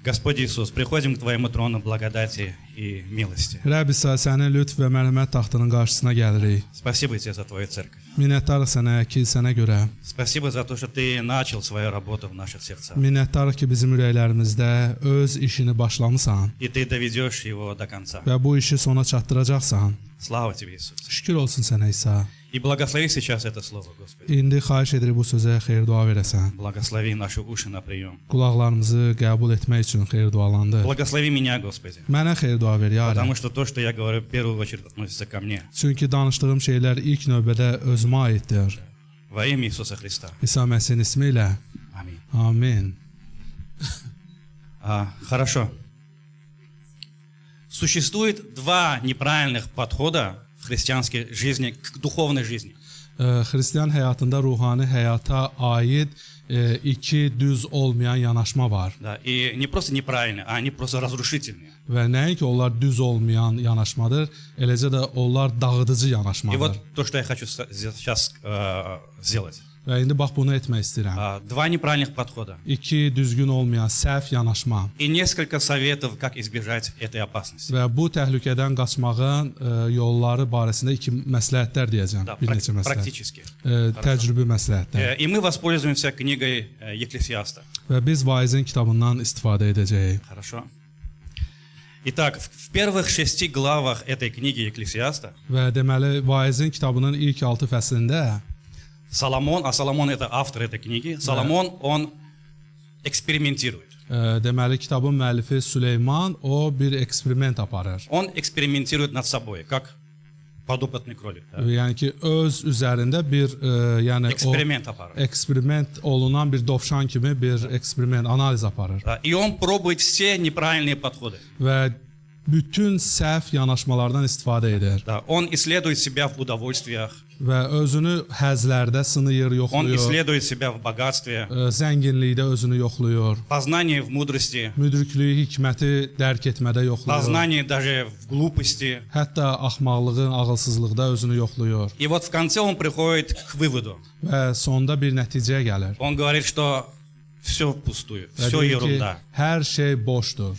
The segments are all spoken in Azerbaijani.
Господь Иисус, приходим к Твоему трону благодати и милости. Rəbb İsa, sənin lütf və mərhəmət taxtının qarşısına gəlirik. Спасибо Тебе за Твою церковь. Minnətdarıq sənə, kilsənə görə. Спасибо за то, что Ты начал свою работу в наших сердцах. Minnətdarıq ki, bizim ürəklərimizdə öz işini başlamısan И Ты доведешь его до конца. və bu işi sona çatdıracaqsan. Слава Тебе, Иисус. Şükür olsun sənə İsa. И благослови сейчас это слово, Господи. İndi xahiş edirik bu sözə xeyir dua verəsən. Благослови наши уши на прием. Qulaqlarımızı qəbul etmək üçün xeyir dualandır. Благослови меня, Господи. Mənə xeyir dua ver, ya Rəbb. Потому что то, что я говорю, в первую очередь относится ко мне. Çünki danışdığım şeylər ilk növbədə özümə aiddir. Во имя Иисуса Христа. İsa Məsihin ismi ilə. Аминь. Amin. Хорошо. Существует два неправильных подхода в христианской жизни к духовной жизни. Xristian həyatında ruhani həyata aid iki düz olmayan yanaşma var. Да, и не просто неправильные, а они просто разрушительные. Və nəinki onlar düz olmayan yanaşmadır, eləcə də onlar dağıdıcı И yanaşmadır. вот то, что я хочу сейчас сделать. Və indi bax bunu etmək istəyirəm. Два неправильных подхода. İki düzgün olmayan səhv yanaşma И несколько советов, как избежать этой опасности. və bu təhlükədən qaçmağın yolları barəsində iki məsləhətlər deyəcəm. Да, Bir neçə məsləhət. практически. Təcrübi məsləhətlər. И мы воспользуемся книгой Екклесиаста. Və biz vaizin kitabından istifadə edəcəyik. Хорошо. Итак, в первых 6 главах этой книги Екклесиаста Və deməli vaizin kitabının ilk 6 fəslində Соломон, а Соломон это автор этой книги, Соломон, он экспериментирует. deməli kitabın müəllifi Süleyman o bir eksperiment aparır. Он экспериментирует над собой, как подопытный кролик. Да? Yəni ki öz üzərində bir yəni Эксперимент aparır. eksperiment olunan bir dovşan kimi bir eksperiment, analiz aparır. Да, и он pробует все неправильные подходы. Və bütün səhv yanaşmalardan istifadə edir. Да, он исследует себя в удовольствиях, Və özünü həzlərdə sınayır, он yoxlayır. исследует себя в богатстве, Zənginlikdə özünü yoxlayır. познании в мудрости, Müdriklüyü, hikməti dərk etmədə yoxlayır. познании даже в глупости. Hətta axmaqlığın, ağılsızlıqda özünü yoxlayır. И вот в конце он приходит к выводу. Və sonda bir nəticəyə gəlir. Он говорит, что все впустую, Və все deyir ki, ерунда, hər şey boşdur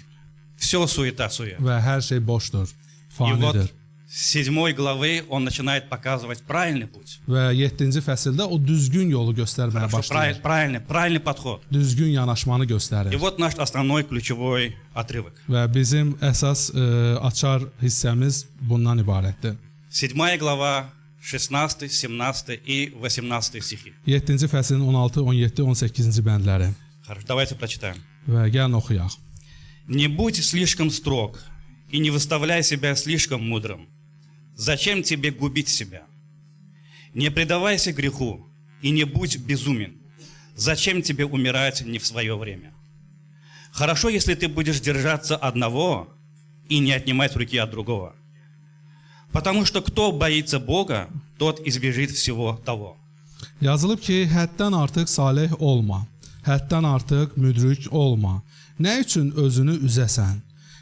все суета-сует. və hər şey boşdur, И вот fanidir. с 7 главы он начинает показывать правильный путь. Və 7-ci fəsildə o düzgün yolu göstərməyə Хорошо, başlayır. правильный подход. Düzgün yanaşmanı göstərir. И вот наш основной ключевой отрывок. Və bizim əsas açar hissəmiz bundan ibarətdir. 7 глава, 16, 17 и 18 стихи. 7-ci fəslin 16, 17, 18-ci bəndləri. Хорошо, давайте прочитаем. Və gəlin oxuyaq. «Не будь слишком строг и не выставляй себя слишком мудрым. Зачем тебе губить себя? Не предавайся греху и не будь безумен. Зачем тебе умирать не в свое время? Хорошо, если ты будешь держаться одного и не отнимать руки от другого. Потому что кто боится Бога, тот избежит всего того». Yazılıb ki, həddən artıq salih olma, həddən artıq müdrik olma. Nə üçün özünü üzəsən?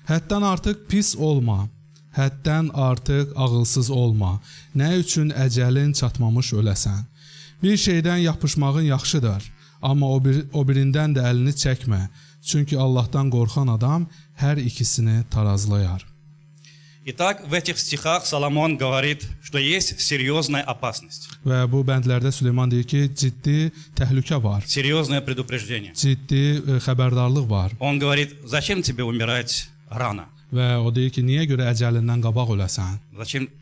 Həddən artıq pis olma, həddən artıq ağılsız olma. Nə üçün əcəlin çatmamış öləsən? Bir şeydən yapışmağın yaxşıdır, amma o birindən də əlini çəkmə. Çünki Allahdan qorxan adam hər ikisini tarazlayar. Итак, в этих стихах Соломон говорит, что есть серьезная опасность, Və bu bəndlərdə Süleyman deyir ki, ciddi təhlükə var, серьезное предупреждение. ciddi xəbərdarlıq var. Он говорит, зачем тебе умирать рано? Və o deyir ki, niyə görə əcəlindən qabaq öləsən?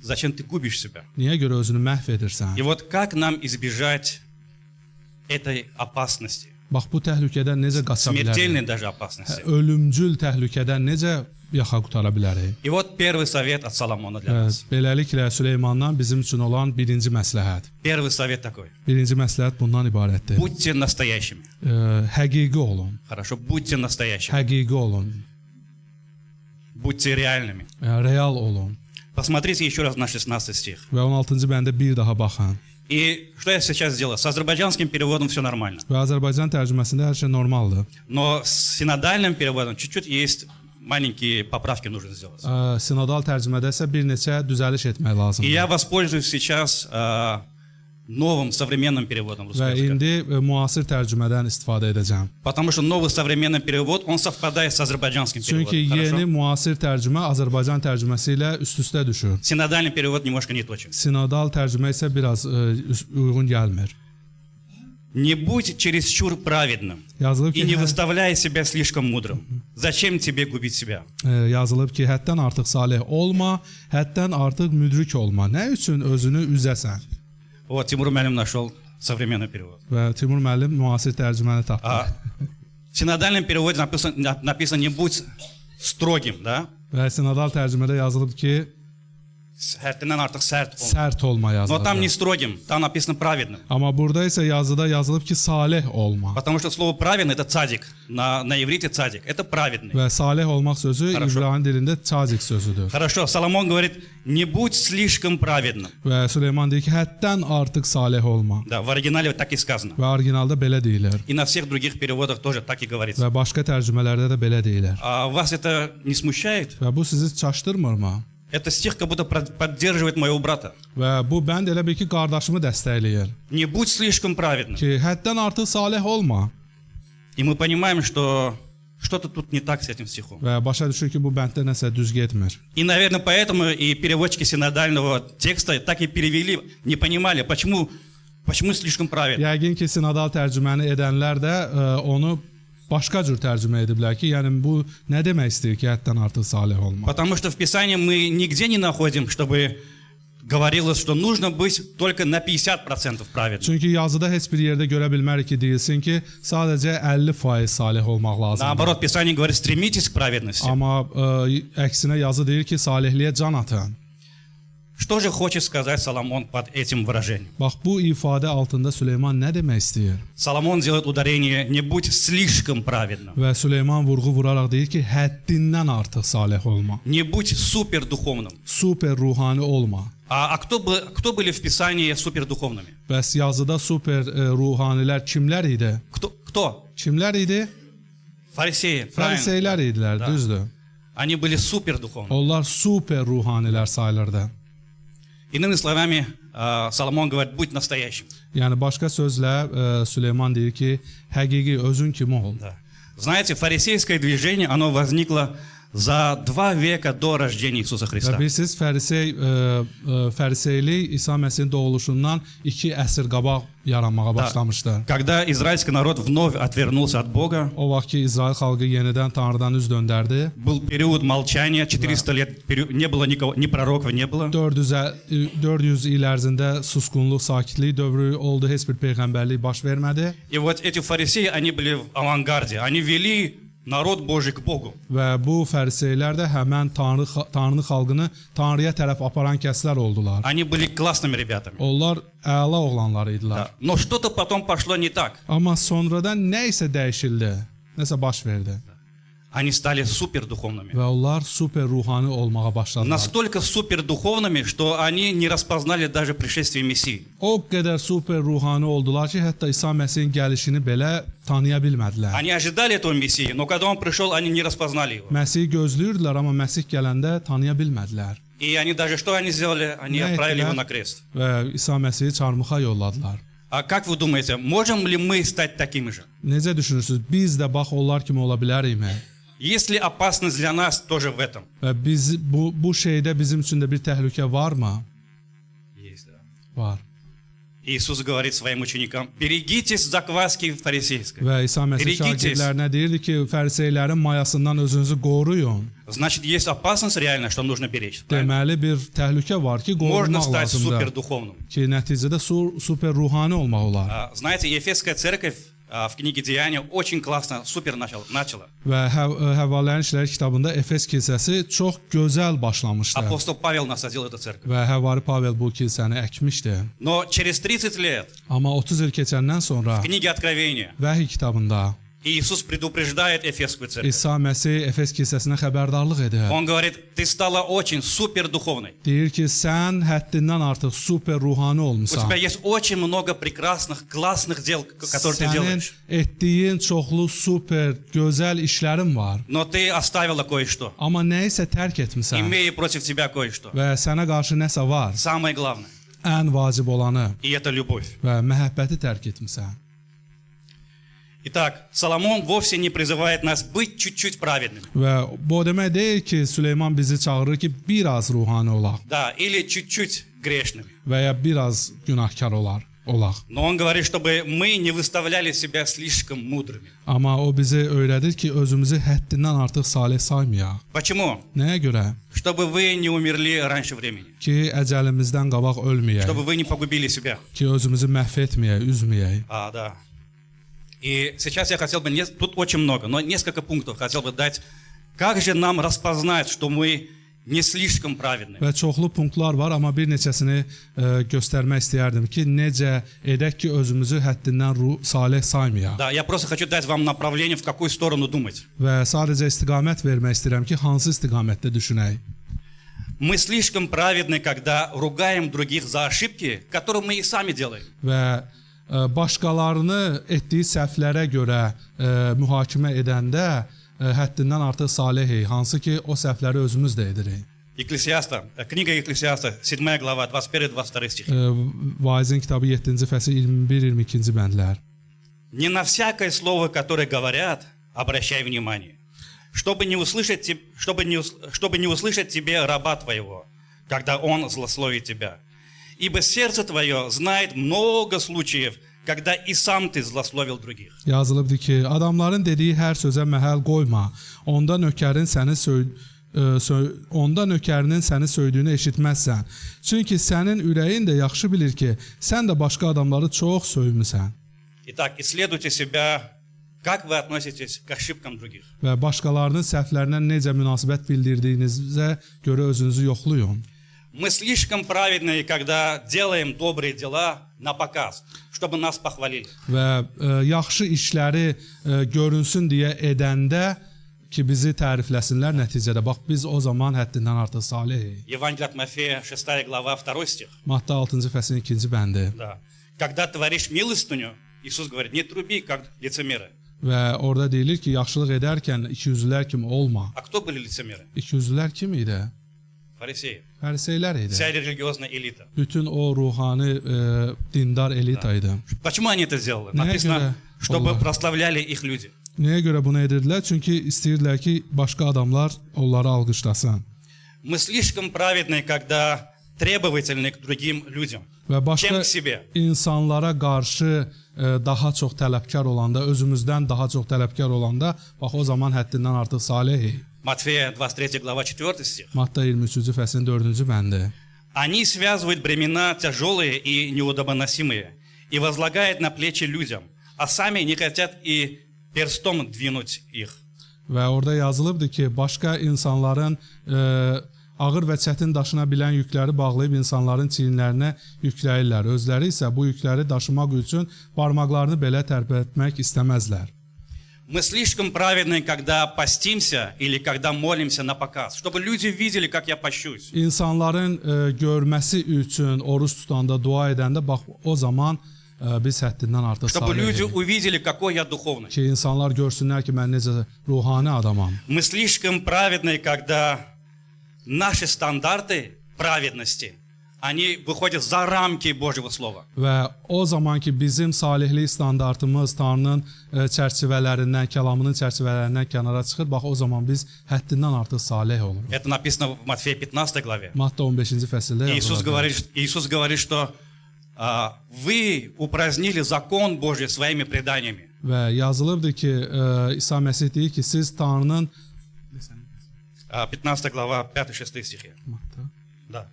Зачем ты губишь себя? Niyə görə özünü məhv edirsən? И вот как нам избежать этой опасности, Bax bu təhlükədən necə qaça смертельной bilərik? даже опасности? Ölümcül təhlükədən necə yaxa qutara bilərik? И вот первый совет от Соломона для нас. Beləliklə Süleymandan bizim üçün olan birinci məsləhət. Первый совет такой. Birinci məsləhət bundan ibarətdir. Будьте настоящими. Həqiqi olun. Хорошо, будьте настоящими. Həqiqi olun. Будьте реальными. Real olun. Посмотрите еще раз на 16 стих. Və 16-cı bəndə bir daha baxın. И что я сейчас сделал? С азербайджанским переводом все нормально. Və Azərbaycan tərcüməsində hər şey normaldır. Но с синодальным переводом чуть-чуть есть маленькие поправки нужно сделать. Sinodal tərcümədə isə bir neçə düzəliş etmək lazımdır. И я воспользуюсь сейчас новым современным переводом və русского языка. indi müasir tərcümədən istifadə edəcəm. Потому что новый современный перевод, он совпадает с азербайджанским Çünki переводом. yeni Хорошо? müasir tərcümə Azərbaycan tərcüməsi ilə üst-üstə düşür. Синодальный перевод немножко не точен. Sinodal tərcümə isə biraz uyğun gəlmir. Не будь чересчур праведным Yazılıb и ki, не выставляй себя слишком мудрым. Зачем тебе губить себя? yazılıb ki, həddən artıq salih olma, həddən artıq müdrik olma. Nə üçün özünü üzəsən? Вот Тимур Мялим нашел современный перевод. Və Timur müəllim müasir tərcüməni tapdı. А в синодальном переводе написано «не будь строгим», да? Və sinodal tərcümədə yazılıb ki, Həddindən artıq sərt olma. sərt olma Но там не yazılıb. строгим, там написано праведным. Amma burada isə yazıda yazılıb ki, salih olma. Потому что слово «праведный» — это цадик. На иврите цадик. Это праведный. Və salih olmaq sözü Хорошо. İbrani dilində çazik sözüdür. Хорошо, Соломон говорит, не будь слишком праведным. Və Süleyman deyir ki, həddən artıq salih olma. Да, в оригинале так и сказано. Və orijinalda belə deyilir. И на всех других переводах тоже так и говорится. Və başqa tərcümələrdə də belə deyilir. А вас это не смущает? Və bu sizi çaşdırmırmı? Это стих как будто поддерживает моего брата. Və bu bənd elə bil ki, qardaşımı dəstəkləyir. Не будь слишком праведным. Ki, həddən artıq salih olma. И мы понимаем, что что-то тут не так с этим стихом. Və başa düşür ki, bu bənddə nəsə düz getmir. И, наверное, поэтому и переводчики синодального текста так и перевели, не понимали, почему слишком праведно. Yəqin ki, sinodal tərcüməni edənlər də onu başqa cür tərcümə ediblər ki, yəni bu nə demək istəyir ki, həddən artıq salih olma. Потому что в Писании мы нигде не находим, чтобы говорилось, что нужно быть только на 50% праведным. Çünki yazıda heç bir yerdə görə bilmərik ki, deyilsin ki, sadəcə 50% salih olmaq lazımdır. Наоборот, Писание говорит, стремитесь к праведности. Amma əksinə yazı deyir ki, salihliyə can atın. Что же хочет сказать Соломон под этим выражением? Bax, bu ifadə altında Süleyman nə demək istəyir? Соломон делает ударение «не будь слишком праведным». Və Süleyman vurğu vuraraq deyir ki, həddindən artıq salih olma. Не будь супердуховным. Super ruhani olma. А кто были в Писании супердуховными? Bəs yazıda super ruhanilər kimlər idi? Кто? Kimlər idi? Фарисеи. Правильно. Fariseylər idilər, Da. düzdür. Они были супердуховными. Onlar super ruhanilər sayılırdı. Иными словами, Соломон говорит, будь настоящим. Yəni başqa sözlə Süleyman deyir ki, həqiqi özün kimi ol. Да. Знаете, фарисейское движение, оно возникло за 2 века до рождения Иисуса Və Христа. bilirsiniz, Fariseylik İsa Məsihin doğuluşundan 2 əsr qabaq yaranmağa başlamışdı. Когда израильский народ вновь отвернулся от Бога, O vaxt ki İsrail xalqı yenidən Tanrıdan üz döndərdi. был период молчания, 400 лет не было никого, ни пророков не было. 400 il ərzində susqunluq, sakitlik dövrü oldu, heç bir peyğəmbərlik baş vermədi. И вот эти фарисеи, они были в авангарде, они вели народ Божий к Богу. Və bu fəriseylər də həmən Tanrı xalqını Tanrıya tərəf aparan kəslər oldular. Они были классными ребятами. Onlar əla oğlanlar idilər. Да. Но что-то потом пошло не так. Amma sonradan nə isə dəyişildi, nəsə baş verdi. Они стали супердуховными. Və onlar super ruhani olmağa başladılar. Настолько супердуховными, что они не распознали даже пришествие Мессии. O qədər super ruhani oldular ki, hətta İsa Məsihin gəlişini belə tanıya bilmədilər. Они ожидали этого Мессии, но когда он пришел, они не распознали его. Məsihi gözləyirdilər, amma Məsih gələndə tanıya bilmədilər. И они даже что они сделали? Они Да, отправили это его да. на крест. Və İsa Məsihi çarmıxa yolladılar. А как вы думаете, можем ли мы стать такими же? Necə düşünürsüz? Biz də bax onlar kimi ola bilərikmi? Есть ли опасность для нас тоже в этом? Və biz bu şeydə bizim üçün də bir təhlükə varmı? Есть, да. Var. Иисус говорит своим ученикам, берегитесь закваски фарисейской. Və İsa Məsih Берегитесь. şagirdlərinə deyirdi ki, fəriseylərin mayasından özünüzü qoruyun. Значит, есть опасность реально, что нужно беречь. Правильно? Deməli bir təhlükə var ki, Можно qorunmaq стать lazımdır. супердуховным. Ki nəticədə super ruhani olmaq olar. Знаете, Ефесская церковь в книге Деяния очень классно, супер начала. Və Həvvələrin İşləri kitabında Efes kilsəsi çox gözəl başlamışdı. Апостол Павел насадил эту церковь. Və Həvari Pavel bu kilsəni əkmişdi. Но через 30 лет Amma 30 il keçəndən sonra в книге Откровения Vəhiy kitabında Иисус предупреждает Ефесскую церковь. İsa Məsih Efes kilsəsinə xəbərdarlıq edir. Он говорит, ты стала очень супердуховной. Deyir ki, sən həddindən artıq super ruhani У olmusan. тебя есть очень много прекрасных, классных дел, которые ты Sənin делаешь. etdiyin çoxlu super gözəl işlərin var. Но ты оставила кое-что. Amma nə isə tərk etmisən Имея против тебя кое-что. və sənə qarşı nəsə var. Самое главное. ən vacib olanı и это любовь. və məhəbbəti tərk etmisən. Итак, Соломон вовсе не призывает нас быть чуть-чуть праведными. Və bu o demək deyil ki, Süleyman bizi çağırır ki, biraz ruhani olaq Да, или чуть-чуть грешными. və ya biraz günahkar olaq. Но он говорит, чтобы мы не выставляли себя слишком мудрыми. Amma o bizi öyrədir ki, özümüzü həddindən artıq salih saymayaq. Почему? Nəyə görə? Чтобы вы не умерли раньше времени. Ki, əcəlimizdən qabaq ölməyək, Чтобы вы не погубили себя. ki, özümüzü məhv etməyək, üzməyək. Да. И сейчас я хотел бы, тут очень много, но несколько пунктов хотел бы дать. Как же нам распознать, что мы не слишком праведны? Və çoxlu punktlar var, amma bir neçəsini göstərmək istəyərdim ki, necə edək ki, özümüzü həddindən salih saymayaq. Да, я просто хочу дать вам направление, в какую сторону думать. Və sadəcə istiqamət vermək istəyirəm ki, hansı istiqamətdə düşünək. Мы слишком праведны, когда ругаем других за ошибки, которые мы и сами делаем. Və başqalarını etdiyi səhvlərə görə mühakimə edəndə həddindən artıq salihik, hansı ki, o səhvləri özümüz də edirik. Книга Екклесиаста, 7 глава, 21-22 стихи. Vaizin kitabı 7-ci fəsil 21-22-ci bəndlər. Не на всякое слово, которое говорят, обращай внимание, чтобы не услышать тебе раба твоего, когда он злословит тебя. Ибо сердце твое знает много случаев, когда и сам ты злословил других. Yazılıbdır ki, adamların dediyi hər sözə məhəl qoyma. Onda nökərinin səni söydüyünü eşitməzsən. Çünki sənin ürəyin də yaxşı bilir ki, sən də başqa adamları çox söymüsən. Итак, исследуйте себя, как вы относитесь к ошибкам других. Və başqalarının səhvlərinə necə münasibət bildirdiyinizə görə özünüzü yoxlayın. Мы слишком праведные, когда делаем добрые дела на показ, чтобы нас похвалили. Və yaxşı işləri görünsün deyə edəndə ki, bizi tərifləsinlər nəticədə. Bax, biz o zaman həddindən artıq salihik. Евангелие от Матфея, 6 глава, 2 стих. Matta 6-cı fəslin 2-ci bəndi. Да. Когда творишь милостыню, Иисус говорит, не труби, как лицемеры. Və orada deyilir ki, yaxşılıq edərkən ikiyüzlülər kimi olma. А кто были лицемеры? İkiyüzlülər kim idi? Фарисеи. Фəriseylər idi. Вся религиозная элита. Bütün o ruhani dindar elita idi. Почему они это сделали? Nəyə Написано, görə чтобы onlar- прославляли их люди. Nəyə görə bunu edirdilər? Çünki istəyirdilər ki, başqa adamlar onları alqışlasın. Мы слишком праведны, когда требовательны к другим людям, Və чем başqa к себе. insanlara qarşı daha çox tələbkar olanda, özümüzdən daha çox tələbkar olanda, bax o zaman həddindən artıq salihik. Матфея, 23 глава, 4 стих. Matta 23-cü fəslin 4-cü bəndi. Они связывают бремена тяжелые и неудобоносимые и возлагают на плечи людям, а сами не хотят и перстом двинуть их. Və orada yazılıbdır ki, başqa insanların ağır və çətin daşına bilən yükləri bağlayıb insanların çiyinlərinə yükləyirlər. Özləri isə bu yükləri daşımaq üçün barmaqlarını belə tərpətmək istəməzlər. Мы слишком праведны, когда постимся или когда молимся на показ, чтобы люди видели, как я пощусь. İnsanların görməsi üçün oruç tutanda, dua edəndə bax o zaman biz həddindən artıq Чтобы люди salihik. увидели, какой я духовный. Ki insanlar görsünlər ki, mən necə ruhani adamam. Мы слишком праведны, когда наши стандарты праведности, они выходят за рамки Божьего Слова. Və o zaman ki, bizim salihlik standartımız Tanrının çərçivələrindən, kəlamının çərçivələrindən kənara çıxır, bax o zaman biz həddindən artıq salih oluruq. Это написано в Матфея 15 главе. Matta 15-ci fəsildə Иисус говорит, что вы упразднили закон Божий своими преданиями. Və yazılıbdır ki, İsa Məsih deyir ki, siz Tanrının 15 глава, 5-6 стихи. Matta Да.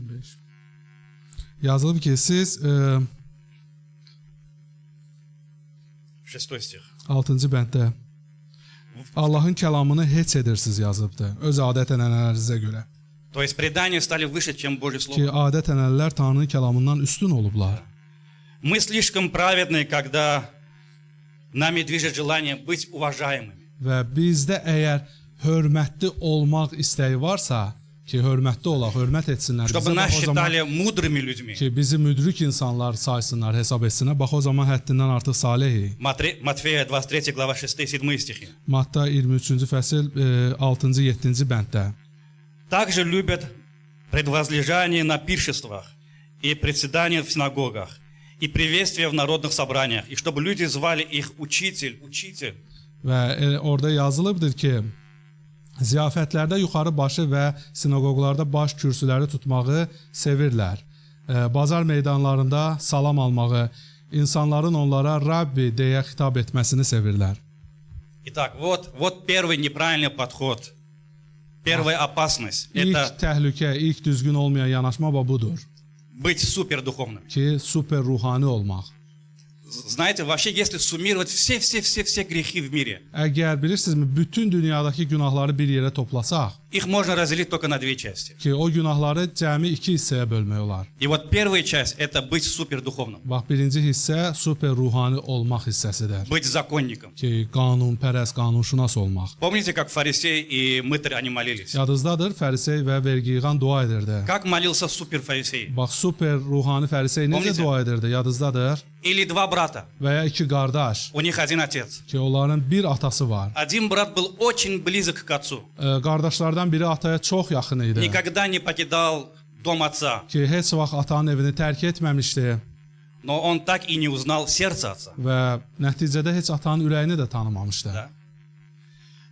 15. Yazılıb ki, siz 6 стих. 6-cı bənddə Allahın kəlamını heç edirsiniz yazıbdır, öz adət-ənənələrinizə görə. То есть предания стали выше, чем Божье Ki, Слово. adət-ənənələr Tanrının kəlamından üstün olublar. Мы слишком праведны, когда нами движет желание быть уважаемыми. Və bizdə əgər hörmətli olmaq istəyi varsa, ki, hörmətli olaq, hörmət etsinlər Чтобы bizə, нас bax o zaman считали мудрыми людьми. ki, bizi müdrik insanlar saysınlar, hesab etsinlər, bax o zaman həddindən artıq salihik. Матфея 23 глава 6-7 стихи. Matta 23-cü fəsil 6-cı, 7-ci bənddə. Также любят предвозлежание на пиршествах и председания в синагогах, и приветствия в народных собраниях, и чтобы люди звали их учитель, учитель. Və orada yazılıbdır ki, ziyafətlərdə yuxarı başı və sinagoglarda baş kürsüləri tutmağı sevirlər. Bazar meydanlarında salam almağı, insanların onlara Rabbi deyə xitab etməsini sevirlər. Итак, вот первый неправильный подход, первая опасность. İlk Это təhlükə, ilk düzgün olmayan yanaşma budur быть супердуховным. ki, super ruhani olmaq. Знаете, вообще, если суммировать все грехи в мире, Əgər bilirsinizmi, bütün dünyadakı günahları bir yerə toplasaq, их можно разделить только на две части. ki, o günahları cəmi iki hissəyə bölmək olar. И вот первая часть – это быть супердуховным, Bax, birinci hissə super ruhani olmaq hissəsidir. быть законником. Ki, qanunpərəst, qanunşünas olmaq. Помните, как фарисей и мытарь, они молились? Yadınızdadır, fərisey və vergi yığan dua edirdi. Как молился суперфарисей? Bax, super ruhani fərisey necə Помните? dua edirdi? Yadınızdadır? Или два брата, Və ya iki qardaş у них один отец. ki, onların bir atası var. Один брат был очень близок к отцу, Qardaşlardan biri ataya çox yaxın idi. никогда не покидал дом отца, Ki, heç vaxt atanın evini tərk etməmişdi но он так и не узнал сердце отца. və nəticədə heç atanın ürəyini də tanımamışdı. Да?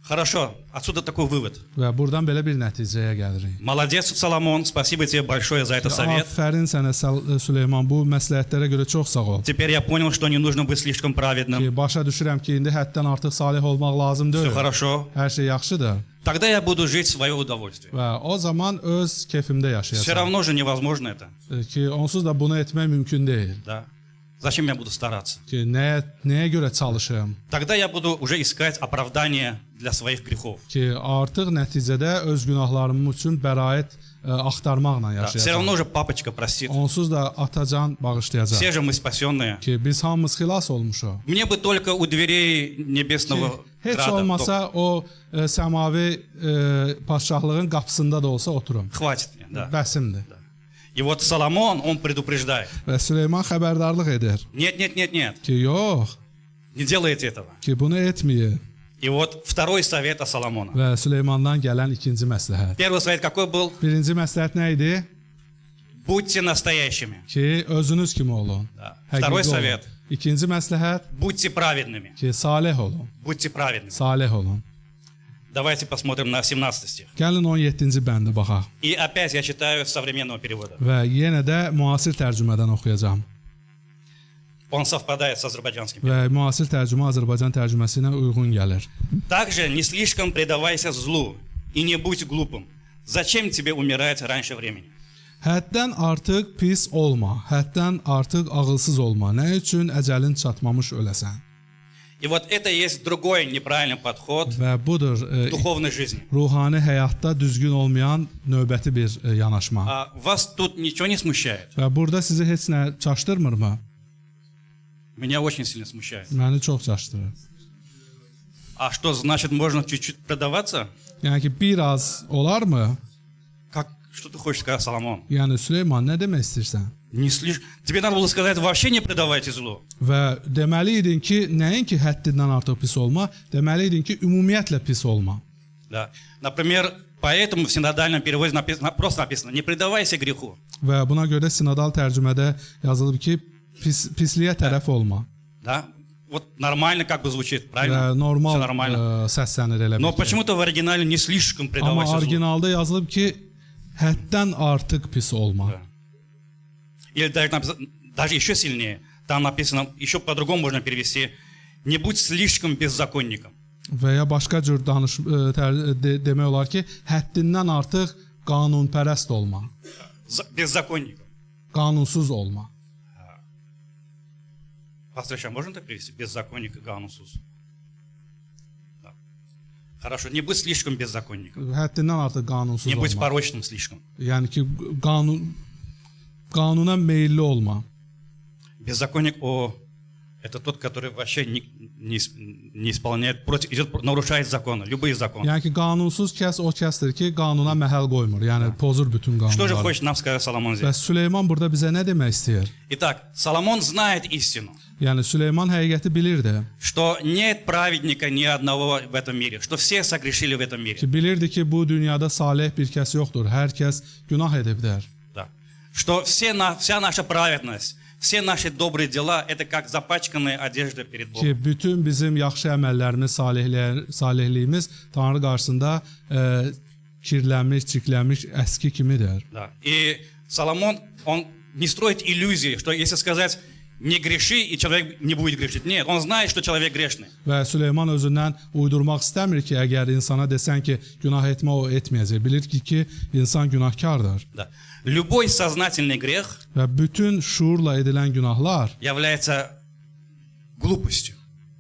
Хорошо, отсюда такой вывод. Və buradan belə bir nəticəyə gəlirik. Молодец, Соломон, спасибо тебе большое за этот совет. Afərin sənə Süleyman, bu məsləhətlərə görə çox sağ ol. Теперь я понял, что не нужно быть слишком праведным. Ki, başa düşürəm ki, indi həddən artıq salih olmaq lazım Все deyil. хорошо. Hər şey yaxşıdır. Тогда я буду жить в свое удовольствие. Və o zaman öz kefimdə Все yaşayacağam. равно же невозможно это. Ki, onsuz da bunu etmək mümkün deyil. Да? Zачем я буду стараться? Ki, nəyə görə çalışım? Тогда я буду уже искать оправдание для своих грехов. Ki, artıq nəticədə öz günahlarım üçün bəraət axtarmaqla Да, все yaşayacağam. равно же папочка простит. Onsuz da atacan bağışlayacaq. Все же мы спасенные. Ki, biz hamımız xilas olmuşuq. Мне бы только у дверей Ki, небесного heç града. olmasa o səmavi padşahlığın qapısında da olsa oturum. Хватит мне, да. Bəsimdir. И вот Соломон, он предупреждает. Və Süleyman xəbərdarlıq edir. Нет. Ki, yox, Не делайте этого. ki, bunu etməyin. И вот второй совет от Соломона. Və Süleymandan gələn ikinci məsləhət. Первый совет какой был? Birinci məsləhət nə idi? Будьте настоящими. Ki, özünüz kimi olun. Да. Həqiqi Второй olun. совет. İkinci məsləhət Будьте праведными. ki, salih olun. Будьте праведными. Salih olun. Давайте посмотрим на 17 стих. Gəlin 17-ci bəndə baxaq. И опять я читаю современного перевода. Və yenə də müasir tərcümədən oxuyacağam. Он совпадает с азербайджанским. Və müasir tərcümə Azərbaycan tərcüməsi ilə uyğun gəlir. Также не слишком предавайся злу и не будь глупым. Зачем тебе умирать раньше времени? Həddən artıq pis olma, həddən artıq ağılsız olma. Nə üçün əcəlin çatmamış öləsən? И вот это есть другой неправильный подход Və budur в dуховной жизни. ruhani həyatda düzgün olmayan növbəti bir yanaşma. А вас тут ничего не смущает? Və burada sizi heç nə çaşdırmırmı? Меня очень сильно смущает. Məni çox çaşdırır. А что значит можно чуть-чуть продаваться? Yəni ki, biraz olarmı? Что ты хочешь сказать, Соломон? Yəni Süleyman, nə demək istəyirsən? Не слишком. Тебе надо было сказать, вообще не предавайте злу. Və deməli idin ki, nəinki həddindən artıq pis olma, deməli idin ki, ümumiyyətlə pis olma. Да. Например, поэтому в синодальном переводе просто написано «Не предавайся греху». Və buna görə sinodal tərcümədə yazılıb ki, pisliyə tərəf olma. Да? Вот нормально как бы звучит, Və правильно? Всё normal нормально. səslənir elə Но bil ki. почему-то в оригинале не слишком Amma предавайся злу. orijinalda yazılıb ki, həddən artıq pis olma. Да. Или даже еще сильнее. Там написано, еще по-другому можно перевести «Не будь слишком беззаконником». Və ya başqa cür demək olar ki, həddindən artıq qanunpərəst olma, Беззаконником. qanunsuz olma. Пастор, еще можно так перевести? Беззаконник и ганусус. Да. Хорошо, не будь слишком беззаконником. Həddindən artıq qanunsuz Не будь olma. порочным слишком. Yəni ki, qanuna meyilli olma. Беззаконник, это тот, который вообще не исполняет, нарушает законы, любые законы. Yəni ki, qanunsuz kəs o kəsdir ki, qanuna məhəl qoymur. Yəni pozur bütün Что же qanunları. хочет нам сказать Соломон здесь? Və Süleyman burada bizə nə demək istəyir? Итак, Соломон знает истину, Yəni Süleyman həqiqəti bilirdi. что нет праведника ни одного в этом мире, что все согрешили в этом мире. Ki bilirdi ki, bu dünyada salih bir kəs yoxdur. Hər kəs günah edibdir. Да. что вся наша праведность, все наши добрые дела – это как запачканная одежда перед Богом. Ki bütün bizim yaxşı əməllərimiz, salihliyimiz Tanrı qarşısında kirlənmiş, çirklənmiş əski kimidir. Да. И Соломон, он не строит иллюзии, что если сказать «не греши», и человек не будет грешить. Нет, он знает, что человек грешный. Və Süleyman özündən uydurmaq istəmir ki, əgər insana desən ki, günah etmə, o etməyəcək. Bilir ki, insan günahkardır. Да. Любой сознательный грех Və bütün şuurla edilən günahlar является глупостью.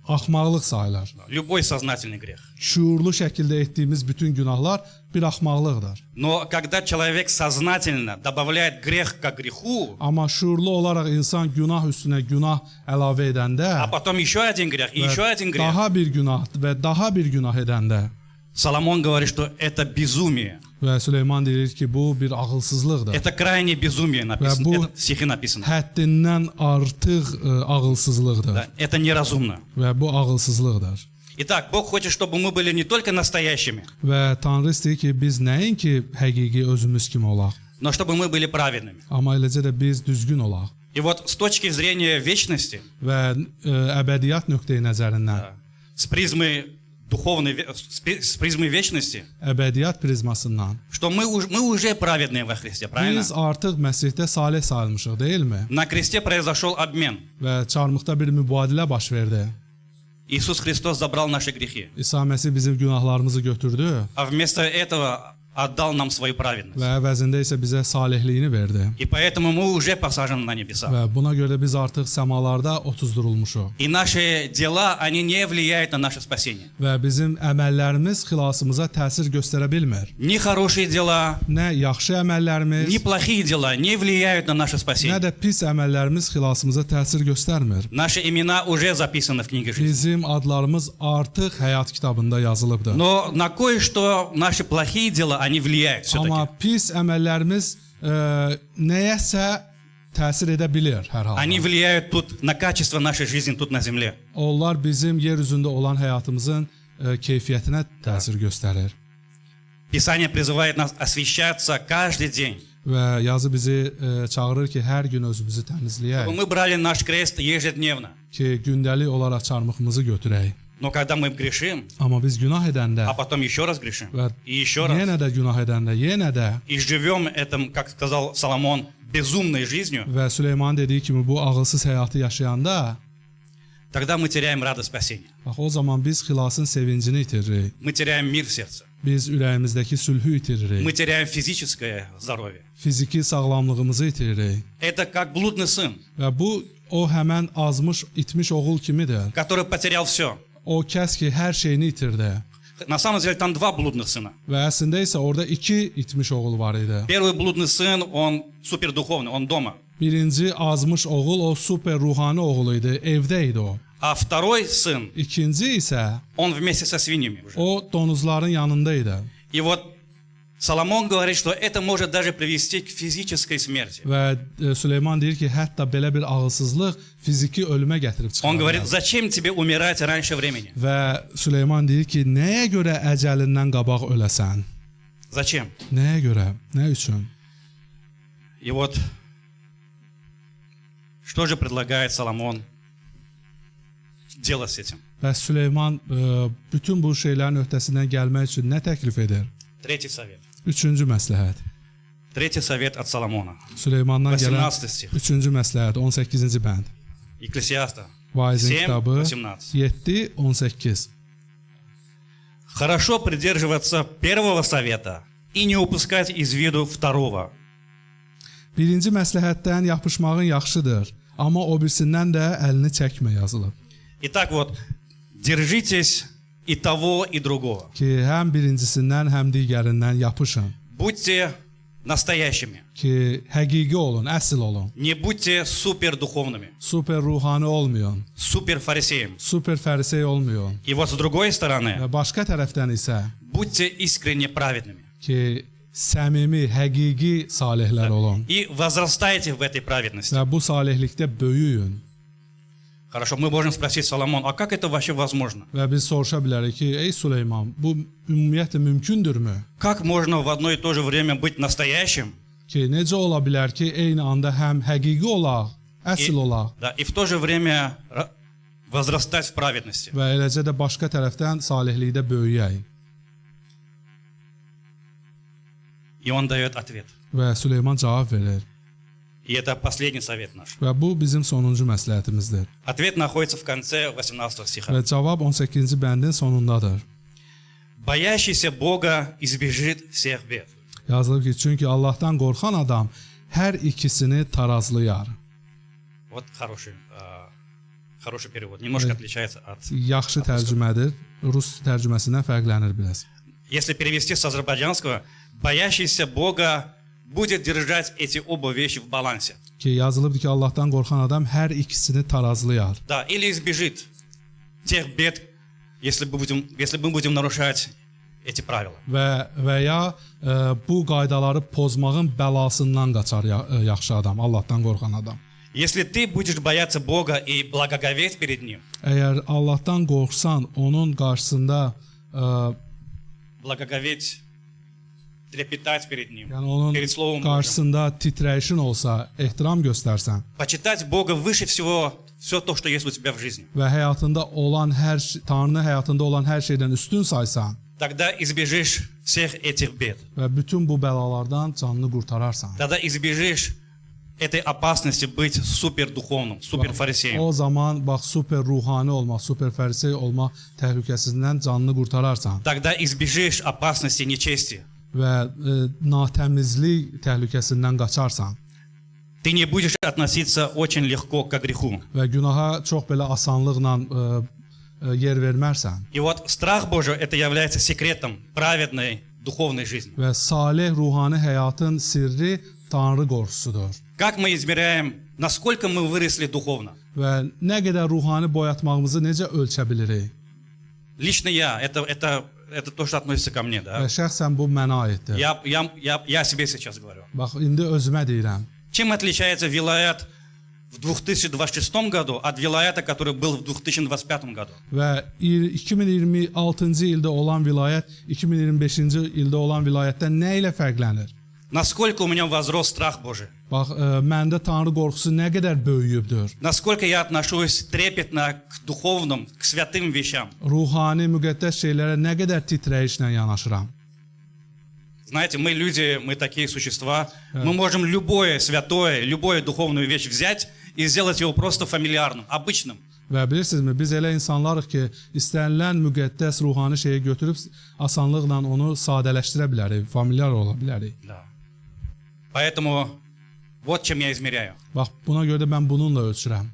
axmaqlıq sayılır. Любой сознательный грех. Şuurlu şəkildə etdiyimiz bütün günahlar bir axmaqlıqdır. Но когда человек сознательно добавляет грех к греху, Amma şuurlu olaraq insan günah üstünə günah əlavə edəndə а потом еще один грех, и еще один грех, daha bir günah və daha bir günah edəndə Соломон говорит, что это безумие. və Süleyman deyir ki, bu bir ağılsızlıqdır. Это крайнее безумие написано. bu- Это в стихе написано. Həddindən artıq ağılsızlıqdır Да, это неразумно. və bu ağılsızlıqdır. Итак, Бог хочет, чтобы мы были не только настоящими, Və Tanrı istəyir ki, biz nəinki həqiqi özümüz kimi olaq, но чтобы мы были праведными. amma eləcə də biz düzgün olaq. И вот с точки зрения вечности, Və əbədiyyat nöqteyi nəzərindən, с призмы духовной, с призмы вечности, əbədiyyat prizmasından что мы уже праведные во Христе, правильно? biz artıq Məsihdə salih sayılmışıq, deyilmi? На кресте произошел обмен. Və çarmıqda bir mübadilə baş verdi. Иисус Христос забрал наши грехи, İsa Məsih bizim günahlarımızı götürdü а вместо этого отдал нам свою праведность. və əvəzində isə bizə salihliyini verdi. И поэтому мы уже посажены на небеса. Və buna görə də biz artıq səmalarda otuzdurulmuşuq. И наши дела, они не влияют на наше спасение. Və bizim əməllərimiz xilasımıza təsir göstərə bilmir. Ни хорошие дела, Nə yaxşı əməllərimiz, ни плохие дела не влияют на наше nə спасение. də pis əməllərimiz xilasımıza təsir göstərmir. Наши имена уже записаны в книге жизни. Bizim adlarımız artıq həyat kitabında yazılıbdır. Но на кое-что наши плохие дела, они влияют Amma все-таки. pis əməllərimiz nəyəsə təsir edə bilər hər halda. Они влияют тут на качество нашей жизни тут на земле. Onlar bizim yer üzündə olan həyatımızın keyfiyyətinə təsir göstərir. Писание призывает нас освящаться каждый день. Və yazı bizi çağırır ki, hər gün özümüzü təmizləyək, Мы брали наш крест ежедневно. ki, gündəlik olaraq çarmıxımızı götürək. Но когда мы грешим, Amma biz günah edəndə а потом еще раз грешим, və и еще раз, yenə də günah edəndə, yenə də и живем этим, как сказал Соломон, безумной жизнью, və Süleyman dediyi kimi bu ağılsız həyatı yaşayanda, тогда мы теряем радость spasения. bax o zaman biz xilasın sevincini itiririk. Мы теряем мир в serдце. Biz ürəyimizdəki sülhü itiririk. Мы теряем физическое здоровье. Fiziki sağlamlığımızı itiririk. Это как blудный сын, Və bu o həmən azmış, itmiş oğul kimidir. который потерял все. O kəs ki, hər şeyini itirdi. На самом деле там два блудных сына. Və əslində isə orada iki itmiş oğul var idi. Первый блудный сын, он супердуховный, он дома. Birinci azmış oğul o super ruhani oğul idi, evdə idi o. А второй сын, İkinci isə он вместе со свиньями уже. o donuzların yanında idi. И вот Соломон говорит, что это может даже привести к физической смерти. Və Süleyman deyir ki, hətta belə bir ağılsızlıq fiziki ölümə gətirib Он çıxarır. говорит, зачем тебе умирать раньше времени? Və Süleyman deyir ki, nəyə görə əcəlindən qabaq öləsən? Зачем? Nəyə görə? Nə üçün? И вот, что же предлагает Соломон делать с этим? Və Süleyman bütün bu şeylərin öhdəsindən gəlmək üçün nə təklif edir? Третий совет. Üçüncü məsləhət. Tретий совет от Соломона. Süleymandan gələn 18 стих. üçüncü məsləhət, 18-ci bənd. Екклесиаста. Vaizin 7, kitabı 18. 7-18. Хорошо придерживаться первого совета и не упускать из виду второго. Birinci məsləhətdən yapışmağın yaxşıdır, amma o birisindən də əlini çəkmə yazılıb. Итак, вот, держитесь и того, и другого. Ki, həm birincisindən, həm digərindən yapışın. Будьте настоящими. Ki, həqiqi olun, əsl olun. Не будьте супердуховными, Super ruhani olmayın, суперфарисеями. super fərisey olmayın. И вот с другой стороны, Və başqa tərəfdən isə будьте искренне праведными. ki, səmimi, həqiqi salihlər olun. И возрастайте в этой праведности. Və bu salihlikdə böyüyün. Хорошо, мы можем спросить Соломон, а как это вообще возможно? Və biz soruşa bilərik ki, ey Süleyman, bu ümumiyyətlə mümkündürmü? Как можно в одно и то же время быть настоящим Ki necə ola bilər ki, eyni anda həm həqiqi olaq, əsl olaq Да, и в то же время возрастать в праведности. və eləcə də başqa tərəfdən salihlikdə böyüyək. И он dает ответ. Və Süleyman cavab verir. И это последний совет наш. Və bu bizim sonuncu məsləhətimizdir. Ответ находится в конце 18 стиха. Və cavab 18-ci bəndin sonundadır. Боящийся Бога избежит всех бед. Yazılıb ki, çünki Allahdan qorxan adam hər ikisini tarazlayar. Вот хороший перевод. Немножко отличается от... Yaxşı tərcümədir. Rus tərcüməsindən fərqlənir biraz. Если перевести с азербайджанского, боящийся Бога будет держать эти оба вещи в балансе. Ki yazılıbdır ki, Allahdan qorxan adam hər ikisini tarazlayar. Да, или избежит тех бед, если мы будем нарушать эти правила. Və ya bu qaydaları pozmağın bəlasından qaçar yaxşı adam, Allahdan qorxan adam. Если ты будешь бояться Бога и благоговеть перед Ним, Əgər Allahdan qorxsan, onun qarşısında благоговеть, трепетать перед Ним, yəni onun перед Словом Божьим, qarşısında titrəyişin olsa, ehtiram göstərsən почитать Бога выше всего, все то, что есть у тебя в жизни, və həyatında olan Tanrını həyatında olan hər şeydən üstün saysan тогда избежишь всех этих бед. və bütün bu bəlalardan canını qurtararsan. Тогда избежишь этой опасности быть супердуховным, суперфарисеем. O zaman bax super ruhani olmaq, super farisey olmaq təhlükəsizliyindən canını qurtararsan Тогда избежишь опасности нечестия. və natəmizlik təhlükəsindən qaçarsan Ты не будешь относиться очень легко к греху. və günaha çox belə asanlıqla yer vermərsən И вот страх Божий это является секретом праведной духовной жизни. və salih ruhani həyatın sirri Tanrı qorxusudur. Как мы измеряем, насколько мы выросли духовно? Və nə qədər ruhani boyatmağımızı necə ölçə bilirik? Лично я, это то, что относится ко мне, да? Və şəxsən bu mənə aiddir. Я себе сейчас говорю. Bax, indi özümə deyirəm. Чем отличается вилаят в 2026 году от вилаята, который был в 2025 году? Və 2026-cı ildə olan vilayət 2025-ci ildə olan vilayətdən nə ilə fərqlənir? Насколько у меня возрос страх Божий? Bax, məndə Tanrı qorxusu nə qədər böyüyübdür? Насколько я отношусь трепетно к духовным, к святым вещам? Ruhani, müqəddəs şeylərə nə qədər titrəyişlə yanaşıram? Знаете, мы люди, мы такие существа, мы можем любое святое, любую духовную вещь взять и сделать его просто фамильярным, обычным. Və bilirsinizmi, biz elə insanlarıq ki, istənilən müqəddəs ruhani şeyi götürüb asanlıqla onu sadələşdirə bilərik, familiar ola bilərik. Да. Поэтому вот чем я измеряю. Bax, buna görə də mən bununla ölçürəm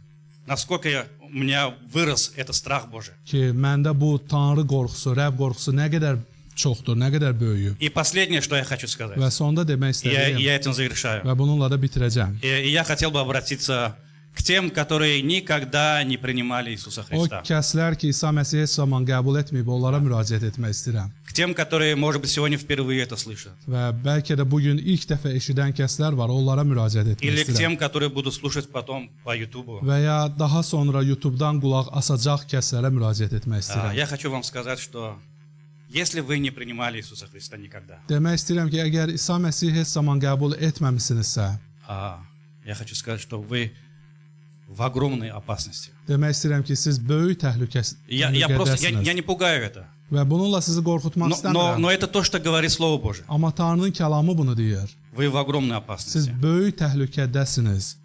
Насколько у меня вырос этот страх Божий. ki, məndə bu Tanrı qorxusu, Rəbb qorxusu nə qədər çoxdur, nə qədər böyüyüb. И последнее, что я хочу сказать, Və sonda demək istədiyim я этим завершаю. və bununla da bitirəcəm. И я хотел бы обратиться к тем, которые никогда не принимали Иисуса O Христа. kəslər ki, İsa Məsihi heç zaman qəbul etməyib, onlara müraciət etmək istəyirəm. К тем, которые, может быть, сегодня впервые это слышат. Və bəlkə də bugün ilk dəfə eşidən kəslər var, onlara müraciət etmək Или к istəyirəm. тем, которые будут слушать потом по YouTube. Və ya daha sonra YouTube-dan qulaq asacaq kəslərə müraciət etmək istəyirəm. Я хочу вам сказать, что если вы не принимали Иисуса Христа никогда, Demək istəyirəm ki, əgər İsa Məsihi heç zaman qəbul etməmisinizsə, я хочу сказать, что вы в огромной опасности. demək istəyirəm ki, siz böyük Я təhlükədəsiniz. не pugаю это. Və bununla sizi qorxutmaq istəmirəm. Но это то, что говорит Слово Божие. Amma Tanrının kəlamı bunu deyir. Вы в огромной Siz опасности. böyük təhlükədəsiniz.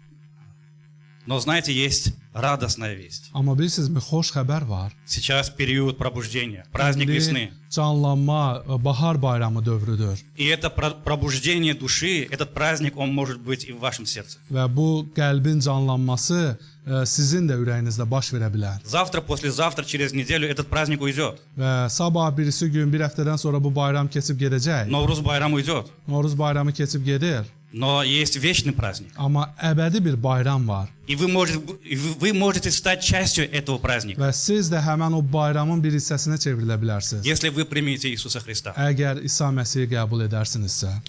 Но знаете, есть радостная весть. Amma bilirsinizmi, xoş xəbər var. Сейчас период пробуждения, праздник весны. Canlanma, bahar bayramı dövrüdür. И это пробуждение души, этот праздник, он может быть и в вашем сердце. Və bu qəlbin canlanması sizin də ürəyinizdə baş verə bilər. Завтра, послезавтра, через неделю этот праздник уйдет. Və sabah birisi gün, bir həftədən sonra bu bayram keçib gedəcək. Novruz bayramı уйдет. Noruz bayramı keçib gedir. Но есть вечный праздник. Amma əbədi bir bayram var. И вы можете стать частью этого праздника, Və siz də həmən o bayramın bir hissəsinə çevrilə bilərsiniz. если вы примете Иисуса Христа. Əgər İsa Məsihi qəbul edərsinizsə.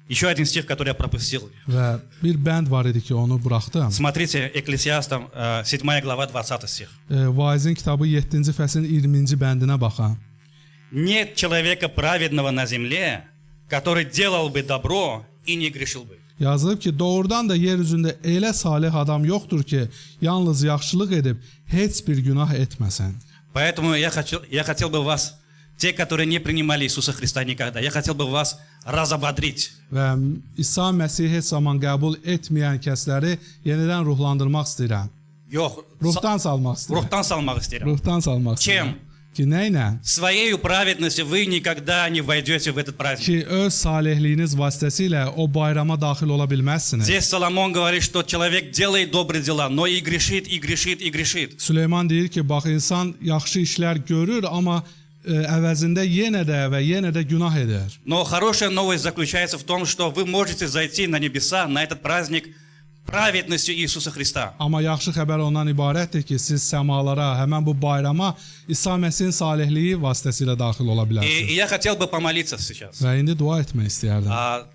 Еще один стих, который я пропустил. Və bir bənd var idi ki, onu buraxdım. Смотрите, Экклесиастам, 7 глава, 20 стих. Vaizin kitabı 7-ci fəslin 20-ci bəndinə baxın. «Нет человека праведного на земле, который делал бы добро и не грешил бы. Yazılıb ki, doğrudan da yer üzündə elə salih adam yoxdur ki, yalnız yaxşılıq edib heç bir günah etməsən. Поэтому я хотел бы вас, те, которые не принимали Иисуса Христа никогда, я хотел бы вас разободрить. Və İsa Məsihi heç zaman qəbul etməyən kəsləri yenidən ruhlandırmaq istəyirəm. Yox, Ruhdan salmaq istəyirəm. ruhtan salmaq istəyirəm. Ruhdan salmaq istəyirəm. Чем? Ki, nə ilə? Своей праведностью вы никогда не войдете в этот праздник. Ki, öz salihliyiniz vasitəsilə o bayrama daxil ola bilməzsiniz. Здесь Соломон говорит, что человек делает добрые дела, но и грешит, и грешит, и грешит. Süleyman deyir ki, bax, insan yaxşı işlər görür, amma əvəzində yenə də günah edər. Но хорошая новость заключается в том, что вы можете зайти на небеса, на этот праздник, праведностью Иисуса Христа. Amma yaxşı xəbər ondan ibarətdir ki, siz səmalara, həmən bu bayrama İsa Məsihin salihliyi vasitəsilə daxil ola И bilərsiniz. я хотел бы помолиться сейчас. Və indi dua etmək istəyərdim.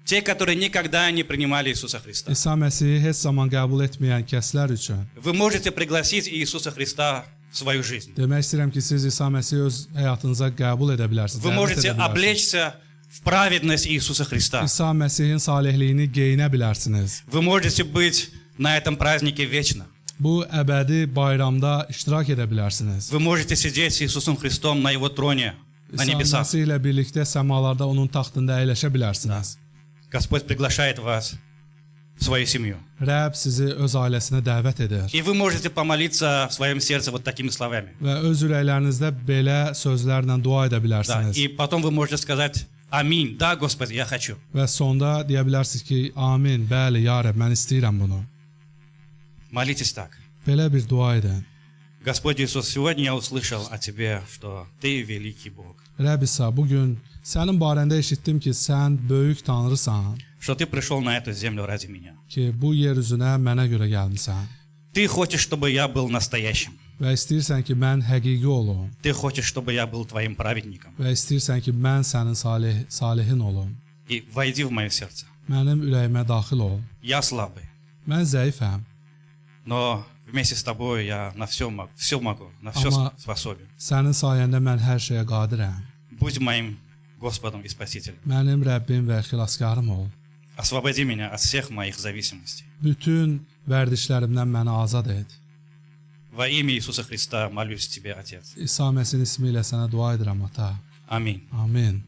Те, которые никогда не принимали Иисуса Христа. İsa Məsihi heç zaman qəbul etməyən kəslər üçün Вы можете пригласить Иисуса Христа в свою жизнь. demək istəyirəm ki, siz İsa Məsihi öz həyatınıza qəbul edə bilərsiniz. Вы dəvət можете edə bilərsiniz. облечься в праведность Иисуса Христа. İsa Məsihin salihliyini geyinə bilərsiniz. Вы можете быть на этом празднике вечно. Bu əbədi bayramda iştirak edə bilərsiniz. Вы можете сидеть с Иисусом Христом на Его троне, на İsa небесах. Məsih ilə birlikdə səmalarda onun taxtında əyləşə bilərsiniz. Господь приглашает вас в свою семью. Rəbb sizi öz ailəsinə dəvət edir. И вы можете помолиться в своем сердце вот такими словами. Və öz ürəklərinizdə belə sözlərlə dua edə Да. bilərsiniz. И потом вы можете сказать: Аминь. Да, Господи, я хочу. Və sonda deyə bilərsiniz ki, amin, bəli, ya Rəbb, mən istəyirəm bunu. Молитесь так. Belə bir dua edin. Господь Иисус, сегодня я услышал о Тебе, что Ты великий Бог. Rəbb İsa, bugün sənin barəndə eşitdim ki, sən böyük tanrısan, Что Ты пришел на эту землю ради меня. ki, bu yer üzünə mənə görə gəlmisən. Ты хочешь, чтобы я был настоящим. Və istəyirsən ki, mən həqiqi olum. Ты хочешь, чтобы я был Твоим праведником. Və istəyirsən ki, mən sənin salihin olum. И войди в мое сердце. Mənim ürəyimə daxil ol. Я слабый, Mən zəifəm, но вместе с Тобой я на все могу, на все Ама- способен. sənin sayəndə mən hər şeyə qadirəm. Будь моим Господом и Спасителем. Mənim Rəbbim və xilaskarım ol. Освободи меня от всех моих зависимостей. Bütün vərdişlərimdən məni azad et. Во имя Иисуса Христа молюсь Тебе, Отец. İsa Məsihin ismi ilə sənə dua edirəm, ata. Аминь. Amin.